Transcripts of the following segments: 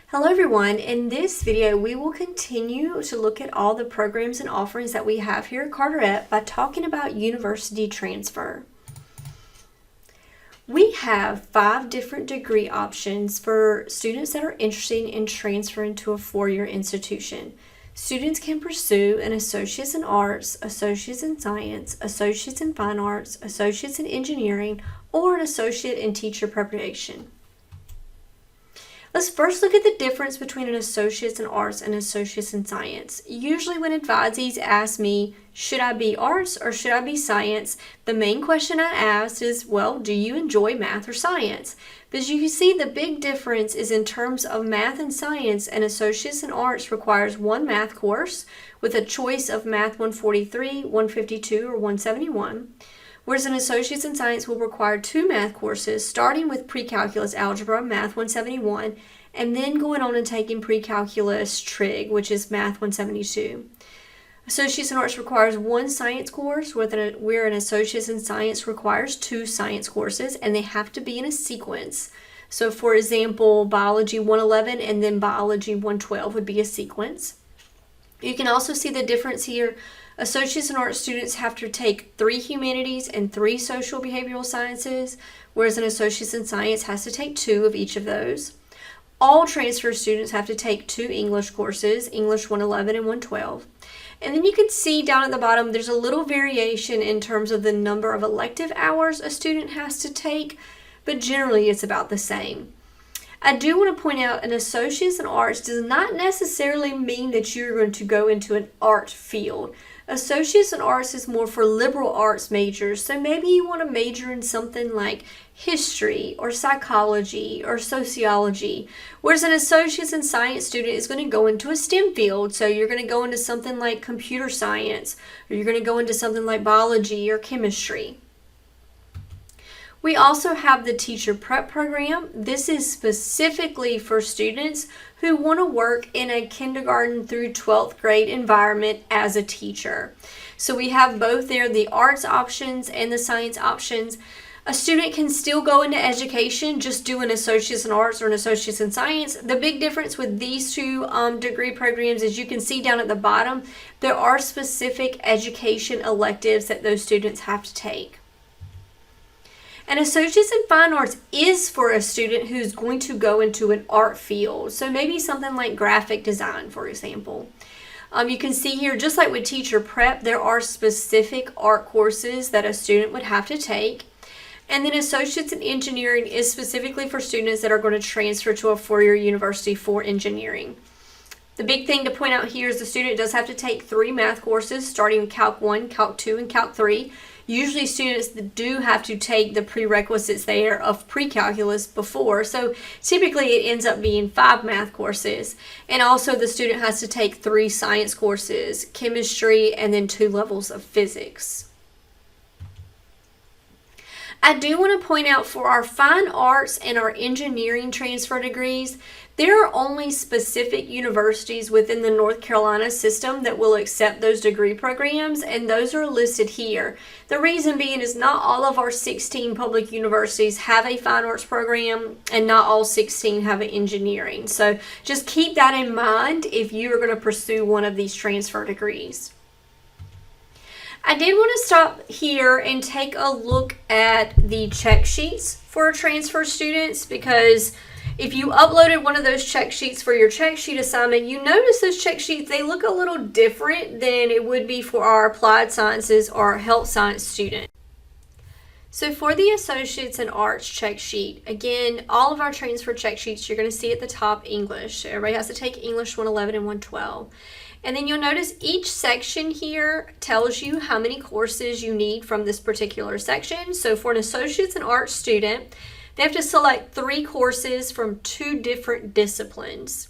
Hello everyone, in this video we will continue to look at all the programs and offerings that we have here at Carteret by talking about university transfer. We have 5 different degree options for students that are interested in transferring to a four-year institution. Students can pursue an Associates in Arts, Associates in Science, Associates in Fine Arts, Associates in Engineering, or an Associate in Teacher Preparation. Let's first look at the difference between an Associates in Arts and Associates in Science. Usually when advisees ask me, should I be Arts or should I be Science, the main question I ask is, well, do you enjoy math or science? Because you can see the big difference is in terms of math and science. An Associates in Arts requires one math course with a choice of Math 143, 152, or 171. Whereas an Associates in Science will require 2 math courses, starting with Pre-Calculus Algebra, Math 171, and then going on and taking Pre-Calculus Trig, which is Math 172. Associates in Arts requires 1 science course, where an Associates in Science requires 2 science courses, and they have to be in a sequence. So for example, Biology 111 and then Biology 112 would be a sequence. You can also see the difference here. Associates in Arts students have to take 3 humanities and 3 social behavioral sciences, whereas an Associates in Science has to take 2 of each of those. All transfer students have to take 2 English courses, English 111 and 112. And then you can see down at the bottom, there's a little variation in terms of the number of elective hours a student has to take, but generally it's about the same. I do want to point out an Associates in Arts does not necessarily mean that you're going to go into an art field. Associates in Arts is more for liberal arts majors, so maybe you want to major in something like history or psychology or sociology, whereas an Associates in Science student is going to go into a STEM field, so you're going to go into something like computer science, or you're going to go into something like biology or chemistry. We also have the Teacher Prep program. This is specifically for students who want to work in a kindergarten through 12th grade environment as a teacher. So we have both there, the arts options and the science options. A student can still go into education, just do an Associates in Arts or an Associates in Science. The big difference with these 2 degree programs is you can see down at the bottom, there are specific education electives that those students have to take. An Associates in Fine Arts is for a student who's going to go into an art field. So maybe something like graphic design, for example. You can see here, just like with Teacher Prep, there are specific art courses that a student would have to take. And then Associates in Engineering is specifically for students that are going to transfer to a 4-year university for engineering. The big thing to point out here is the student does have to take 3 math courses, starting with Calc 1, Calc 2, and Calc 3. Usually students do have to take the prerequisites there of pre-calculus before, so typically it ends up being 5 math courses. And also the student has to take 3 science courses, chemistry, and then 2 levels of physics. I do want to point out for our fine arts and our engineering transfer degrees, there are only specific universities within the North Carolina system that will accept those degree programs, and those are listed here. The reason being is not all of our 16 public universities have a fine arts program, and not all 16 have an engineering. So just keep that in mind if you are going to pursue one of these transfer degrees. I did want to stop here and take a look at the check sheets for transfer students, because if you uploaded one of those check sheets for your check sheet assignment, you notice those check sheets, they look a little different than it would be for our applied sciences or health science student. So for the Associates in Arts check sheet, again, all of our transfer check sheets, you're going to see at the top English. Everybody has to take English 111 and 112. And then you'll notice each section here tells you how many courses you need from this particular section. So for an Associates in Arts student, they have to select 3 courses from 2 different disciplines.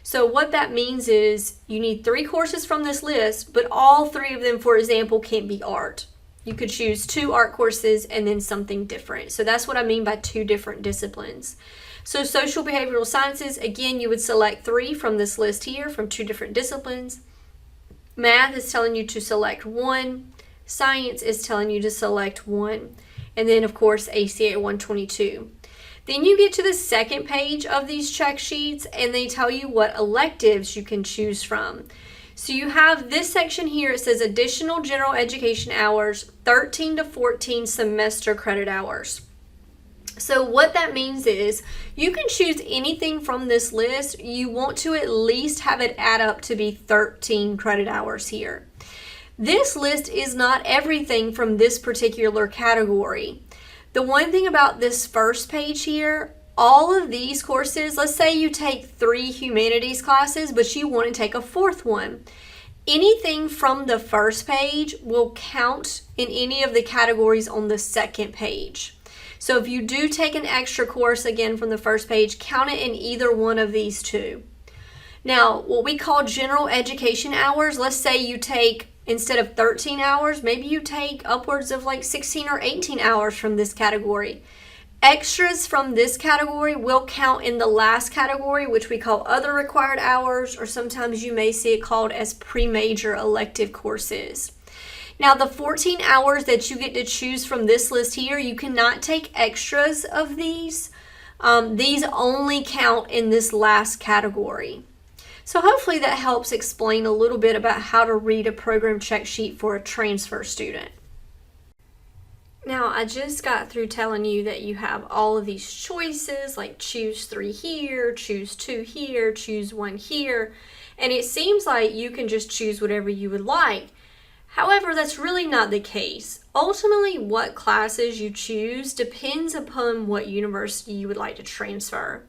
So what that means is you need 3 courses from this list, but all 3 of them, for example, can't be art. You could choose 2 art courses and then something different. So that's what I mean by 2 different disciplines. So social behavioral sciences, again, you would select 3 from this list here from 2 different disciplines. Math is telling you to select 1. Science is telling you to select 1. And then, of course, ACA 122. Then you get to the second page of these check sheets and they tell you what electives you can choose from. So you have this section here, it says additional general education hours, 13 to 14 semester credit hours. So what that means is you can choose anything from this list. You want to at least have it add up to be 13 credit hours here. This list is not everything from this particular category. The one thing about this first page here, all of these courses, let's say you take 3 humanities classes, but you want to take a 4th one. Anything from the first page will count in any of the categories on the second page. So if you do take an extra course, again, from the first page, count it in either one of these two. Now, what we call general education hours, let's say you take, instead of 13 hours, maybe you take upwards of like 16 or 18 hours from this category. Extras from this category will count in the last category, which we call other required hours, or sometimes you may see it called as pre-major elective courses. Now, the 14 hours that you get to choose from this list here, you cannot take extras of these. These only count in this last category. So hopefully that helps explain a little bit about how to read a program check sheet for a transfer student. Now, I just got through telling you that you have all of these choices, like choose 3 here, choose 2 here, choose 1 here, and it seems like you can just choose whatever you would like. However, that's really not the case. Ultimately, what classes you choose depends upon what university you would like to transfer.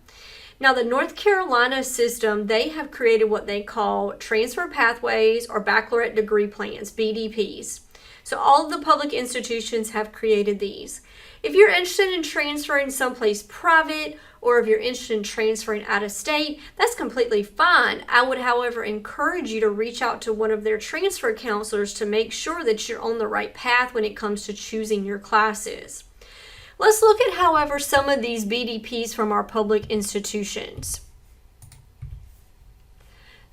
Now, the North Carolina system, they have created what they call transfer pathways or baccalaureate degree plans, BDPs. So all of the public institutions have created these. If you're interested in transferring someplace private, or if you're interested in transferring out of state, that's completely fine. I would, however, encourage you to reach out to one of their transfer counselors to make sure that you're on the right path when it comes to choosing your classes. Let's look at, however, some of these BDPs from our public institutions.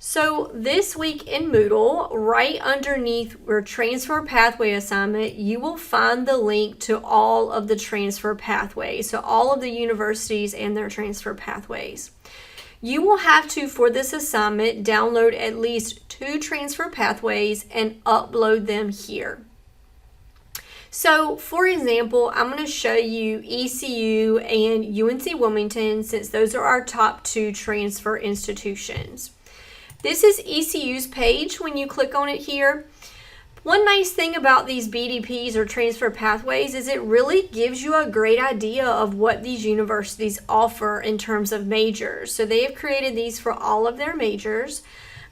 So this week in Moodle, right underneath your transfer pathway assignment, you will find the link to all of the transfer pathways, so all of the universities and their transfer pathways. You will have to, for this assignment, download at least 2 transfer pathways and upload them here. So, for example, I'm going to show you ECU and UNC Wilmington, since those are our top 2 transfer institutions. This is ECU's page when you click on it here. One nice thing about these BDPs or transfer pathways is it really gives you a great idea of what these universities offer in terms of majors. So they have created these for all of their majors.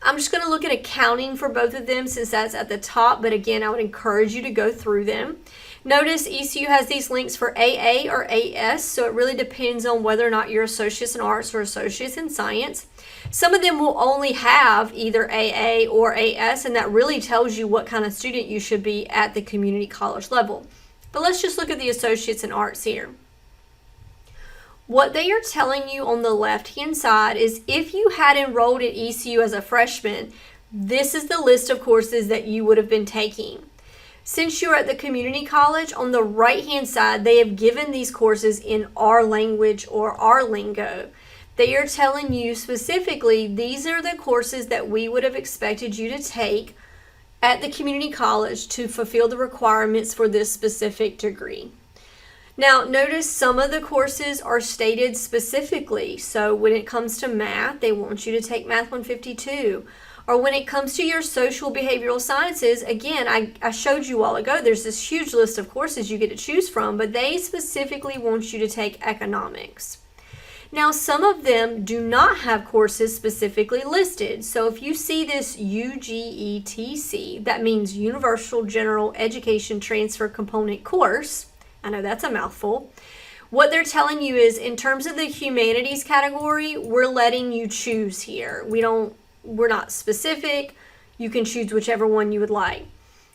I'm just going to look at accounting for both of them since that's at the top, but again, I would encourage you to go through them. Notice ECU has these links for AA or AS, so it really depends on whether or not you're Associates in Arts or Associates in Science. Some of them will only have either AA or AS, and that really tells you what kind of student you should be at the community college level. But let's just look at the Associates in Arts here. What they are telling you on the left-hand side is if you had enrolled at ECU as a freshman, this is the list of courses that you would have been taking. Since you're at the community college, on the right-hand side, they have given these courses in our language or our lingo. They are telling you specifically, these are the courses that we would have expected you to take at the community college to fulfill the requirements for this specific degree. Now, notice some of the courses are stated specifically. So when it comes to math, they want you to take Math 152. Or when it comes to your social behavioral sciences, again, I showed you a while ago, there's this huge list of courses you get to choose from, but they specifically want you to take economics. Now, some of them do not have courses specifically listed. So if you see this UGETC, that means Universal General Education Transfer Component course. I know that's a mouthful. What they're telling you is in terms of the humanities category, we're letting you choose here. We're not specific. You can choose whichever one you would like.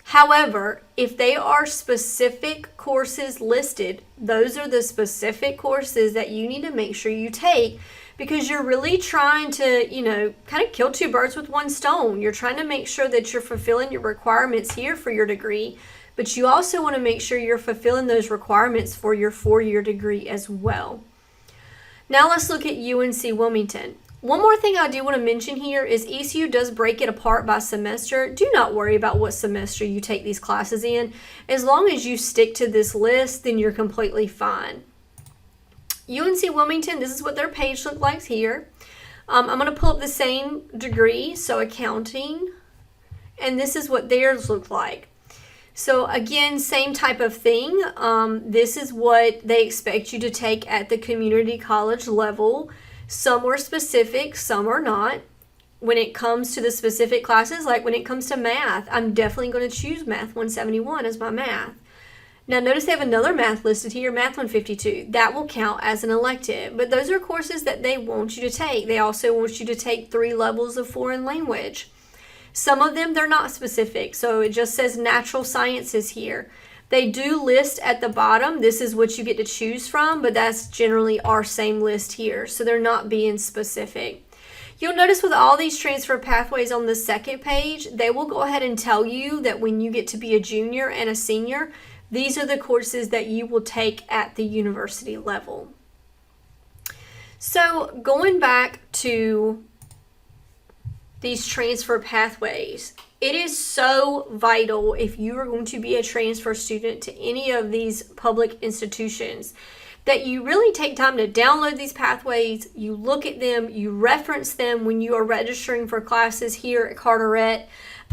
However, if they are specific courses listed, those are the specific courses that you need to make sure you take because you're really trying to, kind of kill 2 birds with 1 stone. You're trying to make sure that you're fulfilling your requirements here for your degree, but you also want to make sure you're fulfilling those requirements for your 4-year degree as well. Now let's look at UNC Wilmington. One more thing I do want to mention here is ECU does break it apart by semester. Do not worry about what semester you take these classes in. As long as you stick to this list, then you're completely fine. UNC Wilmington, this is what their page looks like here. I'm going to pull up the same degree, so accounting, and this is what theirs look like. So again, same type of thing. This is what they expect you to take at the community college level. Some are specific, some are not. When it comes to the specific classes, like when it comes to math, I'm definitely going to choose Math 171 as my math. Now notice they have another math listed here, Math 152. That will count as an elective, but those are courses that they want you to take. They also want you to take 3 levels of foreign language. Some of them, they're not specific, so it just says natural sciences here. They do list at the bottom, this is what you get to choose from, but that's generally our same list here, so they're not being specific. You'll notice with all these transfer pathways on the second page, they will go ahead and tell you that when you get to be a junior and a senior, these are the courses that you will take at the university level. So going back to these transfer pathways, it is so vital if you are going to be a transfer student to any of these public institutions that you really take time to download these pathways, you look at them, you reference them when you are registering for classes here at Carteret.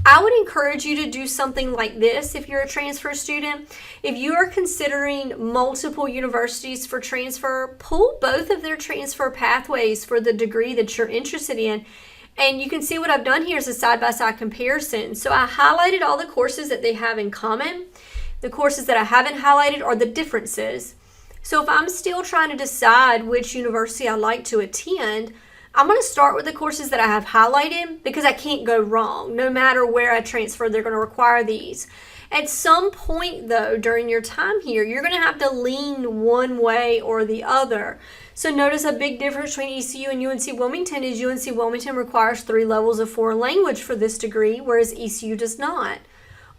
I would encourage you to do something like this if you're a transfer student. If you are considering multiple universities for transfer, pull both of their transfer pathways for the degree that you're interested in. And you can see what I've done here is a side-by-side comparison. So I highlighted all the courses that they have in common. The courses that I haven't highlighted are the differences. So if I'm still trying to decide which university I like to attend, I'm going to start with the courses that I have highlighted because I can't go wrong. No matter where I transfer, they're going to require these. At some point, though, during your time here, you're going to have to lean one way or the other. So notice a big difference between ECU and UNC Wilmington is UNC Wilmington requires 3 levels of foreign language for this degree, whereas ECU does not.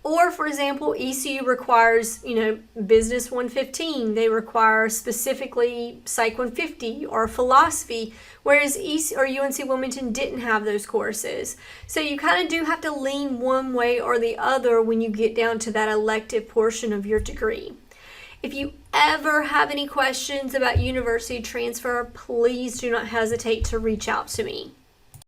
Or, for example, ECU requires, Business 115. They require specifically Psych 150 or Philosophy, whereas UNC Wilmington didn't have those courses. So you kind of do have to lean one way or the other when you get down to that elective portion of your degree. If you ever have any questions about university transfer, please do not hesitate to reach out to me.